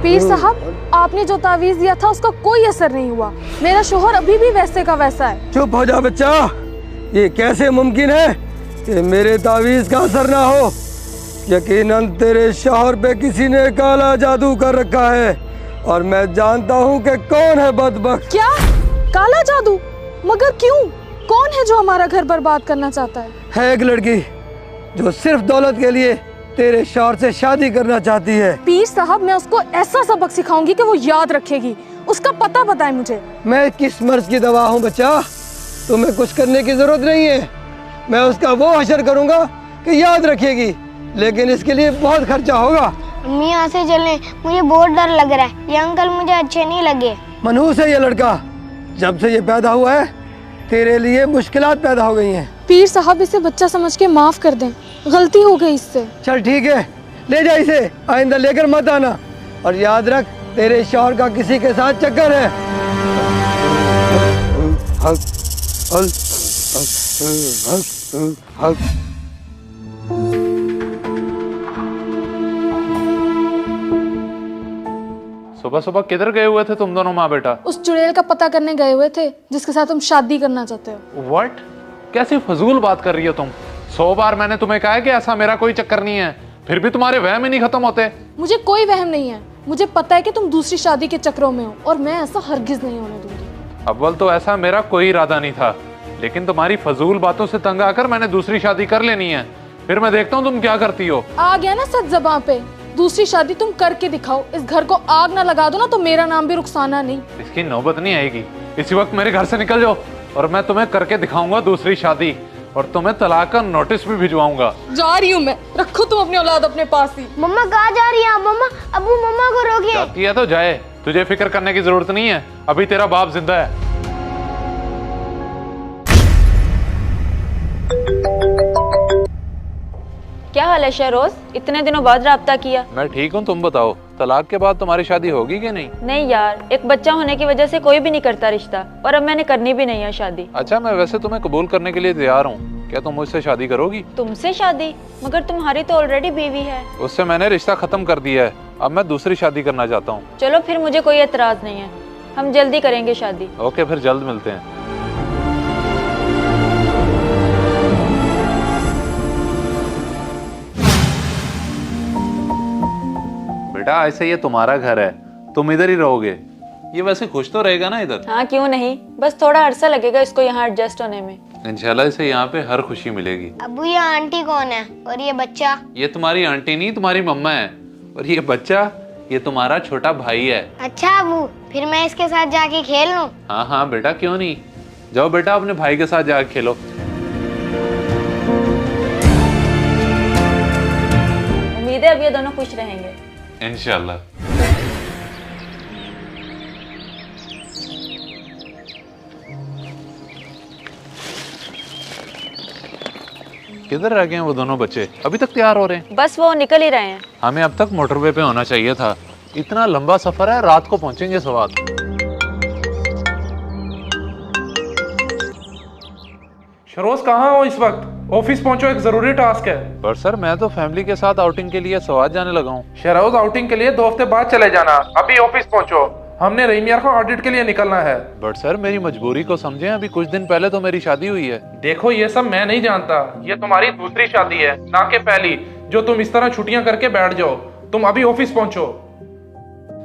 पीर साहब, आपने जो तावीज दिया था उसका कोई असर नहीं हुआ। मेरा शोहर अभी भी वैसे का वैसा है। चुप हो जा बच्चा। ये कैसे मुमकिन है कि मेरे तावीज का असर ना हो? यकीनन तेरे शौहर पे किसी ने काला जादू कर रखा है और मैं जानता हूँ कि कौन है बदबख्त। क्या काला जादू? मगर क्यों? कौन है जो हमारा घर बर्बाद करना चाहता है? है एक लड़की जो सिर्फ दौलत के लिए तेरे शौहर से शादी करना चाहती है। पीर साहब, मैं उसको ऐसा सबक सिखाऊंगी कि वो याद रखेगी। उसका पता बताए मुझे। मैं किस मर्ज की दवा हूँ बच्चा? तुम्हें कुछ करने की जरूरत नहीं है। मैं उसका वो हशर करूँगा कि याद रखेगी, लेकिन इसके लिए बहुत खर्चा होगा। अम्मी यहाँ से चलें, मुझे बहुत डर लग रहा है। ये अंकल मुझे अच्छे नहीं लगे। मनहूस है ये लड़का। जब से ये पैदा हुआ है तेरे लिए मुश्किलात पैदा हो गई हैं। पीर साहब, इसे बच्चा समझ के माफ कर दें, गलती हो गई इससे। चल ठीक है, ले जा इसे, आइंदा लेकर मत आना। और याद रख, तेरे शौहर का किसी के साथ चक्कर है। सुबह सुबह किधर गए हुए थे तुम दोनों माँ बेटा? उस चुड़ैल का पता करने गए हुए थे जिसके साथ तुम शादी करना चाहते हो। व्हाट? कैसी फजूल बात कर रही हो तुम? 100 बार मैंने तुम्हें कहा है कि ऐसा मेरा कोई चक्कर नहीं है, फिर भी तुम्हारे वहम ही नहीं खत्म होते। मुझे कोई वहम नहीं है। मुझे पता है कि तुम दूसरी शादी के चक्रों में हो और मैं ऐसा हरगिज नहीं होने दूंगी। अव्वल तो ऐसा मेरा कोई इरादा नहीं था, लेकिन तुम्हारी फजूल बातों से तंग आकर मैंने दूसरी शादी कर लेनी है। फिर मैं देखता हूँ तुम क्या करती हो। आ गया ना सच ज़बान पे। दूसरी शादी तुम करके दिखाओ। इस घर को आग ना लगा दो ना तो मेरा नाम भी रुखसाना नहीं। इसकी नौबत नहीं आएगी। इसी वक्त मेरे घर से निकल जाओ और मैं तुम्हें करके दिखाऊंगा दूसरी शादी, और तुम्हें तलाक का नोटिस भी भिजवाऊंगा। जा रही हूँ मैं। रखो तुम अपनी औलाद अपने पास ही। मम्मा कहाँ जा रही है? मम्मा, अबू मम्मा को रोकिए। जाती है तो जाए, तुझे फिक्र करने की जरूरत नहीं है। अभी तेरा बाप जिंदा है। क्या हाल है शहरोज? इतने दिनों बाद राब्ता किया। मैं ठीक हूँ, तुम बताओ, तलाक के बाद तुम्हारी शादी होगी कि नहीं? नहीं यार, एक बच्चा होने की वजह से कोई भी नहीं करता रिश्ता, और अब मैंने करनी भी नहीं है शादी। अच्छा, मैं वैसे तुम्हें कबूल करने के लिए तैयार हूँ। क्या तुम मुझसे शादी करोगी? तुमसे शादी? मगर तुम्हारी तो ऑलरेडी बीवी है। उससे मैंने रिश्ता खत्म कर दिया है। अब मैं दूसरी शादी करना चाहता हूँ। चलो फिर, मुझे कोई एतराज नहीं है। हम जल्दी करेंगे शादी। ओके, फिर जल्द मिलते हैं। बेटा, ऐसे ये तुम्हारा घर है, तुम इधर ही रहोगे। ये वैसे खुश तो रहेगा ना इधर? हाँ, क्यों नहीं। बस थोड़ा अरसा लगेगा इसको यहाँ एडजस्ट होने में। इंशाल्लाह इसे यहाँ पे हर खुशी मिलेगी। अबू, ये आंटी कौन है? और ये बच्चा? ये तुम्हारी आंटी नहीं, तुम्हारी मम्मा है। और ये बच्चा, ये तुम्हारा छोटा भाई है। अच्छा अबू, फिर मैं इसके साथ जाके खेल लूं? हाँ हाँ बेटा, क्यों नहीं। जाओ बेटा, अपने भाई के साथ जाके खेलो। उम्मीद है अब ये दोनों खुश रहेंगे। इंशाल्लाह। किधर रह गए हैं वो दोनों बच्चे? अभी तक तैयार हो रहे हैं। बस वो निकल ही रहे हैं। हमें अब तक मोटरवे पे होना चाहिए था। इतना लंबा सफर है, रात को पहुंचेंगे सवात। शरोज, कहाँ हो इस वक्त? ऑफिस पहुंचो, एक जरूरी टास्क है। पर सर, मैं तो फैमिली के साथ आउटिंग के लिए सवात जाने लगा हूँ। शहरोज, आउटिंग के लिए 2 हफ्ते बाद चले जाना। अभी ऑफिस पहुंचो, हमने रहीम यार को ऑडिट के लिए निकलना है। बट सर, मेरी मजबूरी को समझें, अभी कुछ दिन पहले तो मेरी शादी हुई है। देखो, ये सब मैं नहीं जानता। ये तुम्हारी दूसरी शादी है, ना कि पहली, जो तुम इस तरह छुट्टियां करके बैठ जाओ। तुम अभी ऑफिस पहुंचो।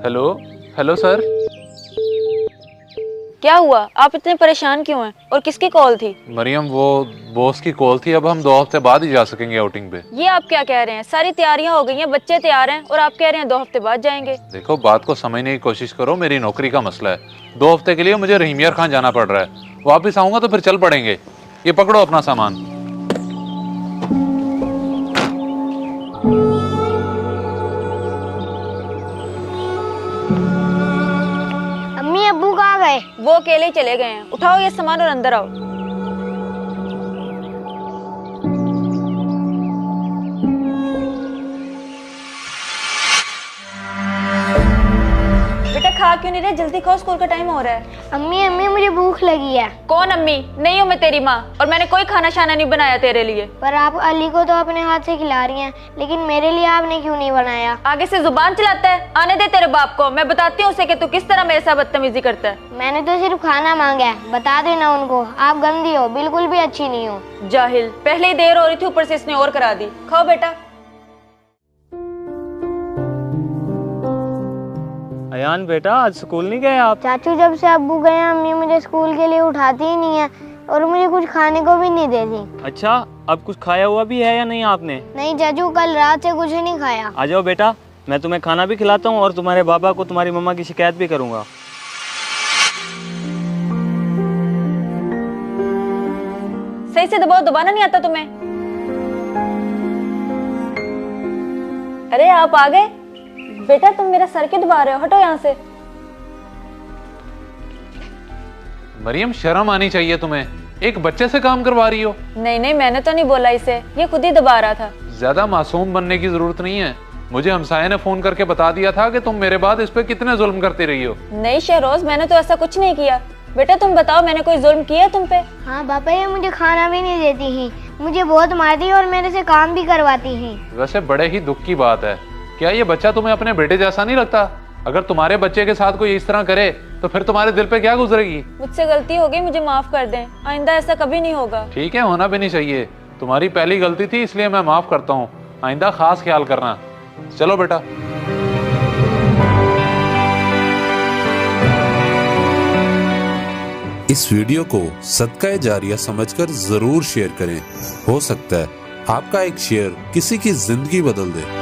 Hello hello sir. क्या हुआ? आप इतने परेशान क्यों हैं? और किसकी कॉल थी? मरियम, वो बॉस की कॉल थी। अब हम 2 हफ्ते बाद ही जा सकेंगे आउटिंग पे। ये आप क्या कह रहे हैं? सारी तैयारियां हो गई हैं, बच्चे तैयार हैं, और आप कह रहे हैं 2 हफ्ते बाद जाएंगे। देखो, बात को समझने की कोशिश करो। मेरी नौकरी का मसला है। 2 हफ्ते के लिए मुझे रहीम यार खान जाना पड़ रहा है। वापिस आऊंगा तो फिर चल पड़ेंगे। ये पकड़ो अपना सामान। अम्मी अब्बू कहाँ गए? वो अकेले ही चले गए हैं। उठाओ ये सामान और अंदर आओ। बेटा, खा क्यों नहीं रहे? जल्दी खाओ, स्कूल का टाइम हो रहा है। अम्मी अम्मी मुझे भूख लगी है। कौन अम्मी? नहीं हूँ मैं तेरी माँ, और मैंने कोई खाना शाना नहीं बनाया तेरे लिए। पर आप अली को तो अपने हाथ से खिला रही हैं, लेकिन मेरे लिए आपने क्यों नहीं बनाया? आगे से जुबान चलाता है? आने दे तेरे बाप को, मैं बताती हूँ उसे कि तू किस तरह मेरे साथ बदतमीजी करता है। मैंने तो सिर्फ खाना मांगा है, बता देना उनको। आप गंदी हो, बिल्कुल भी अच्छी नहीं हो। जाहिल, पहले ही देर हो रही थी, ऊपर से इसने और करा दी। खाओ बेटा। अयान बेटा, आज स्कूल नहीं गए आप? चाचू जब से अब्बू गए हैं, अम्मी मुझे स्कूल के लिए उठाती ही नहीं है और मुझे कुछ खाने को भी नहीं देती। अच्छा, अब कुछ खाया हुआ भी है या नहीं आपने? नहीं चाचू, कल रात से कुछ नहीं खाया। आ जाओ बेटा, मैं तुम्हें खाना भी खिलाता हूँ और तुम्हारे बाबा को तुम्हारी मम्मा की शिकायत भी करूँगा। सही से दबाओ, दबाना नहीं आता तुम्हें? अरे आप आ गए बेटा, तुम मेरा सर क्यों दबा रहे हो? हटो यहाँ से। मरियम, शर्म आनी चाहिए तुम्हें, एक बच्चे से काम करवा रही हो। नहीं नहीं, मैंने तो नहीं बोला इसे, ये खुद ही दबा रहा था। ज्यादा मासूम बनने की जरूरत नहीं है। मुझे हमसाये ने फोन करके बता दिया था कि तुम मेरे बाद इस पे कितने जुल्म करती रही हो। नहीं शहरोज, मैंने तो ऐसा कुछ नहीं किया। बेटा तुम बताओ, मैंने कोई जुल्म किया तुम पे? हाँ पापा, ये मुझे खाना भी नहीं देती ही, मुझे बहुत मारती है और मेरे से काम भी करवाती है। वैसे बड़े ही दुख की बात है, क्या ये बच्चा तुम्हें अपने बेटे जैसा नहीं लगता? अगर तुम्हारे बच्चे के साथ कोई इस तरह करे तो फिर तुम्हारे दिल पे क्या गुजरेगी? मुझसे गलती हो गई, मुझे माफ कर दें, आइंदा ऐसा कभी नहीं होगा। ठीक है, होना भी नहीं चाहिए। तुम्हारी पहली गलती थी, इसलिए मैं माफ करता हूँ। आइंदा खास ख्याल करना। चलो बेटा। इस वीडियो को सदका जारिया समझकर जरूर शेयर करें। हो सकता है आपका एक शेयर किसी की जिंदगी बदल दे।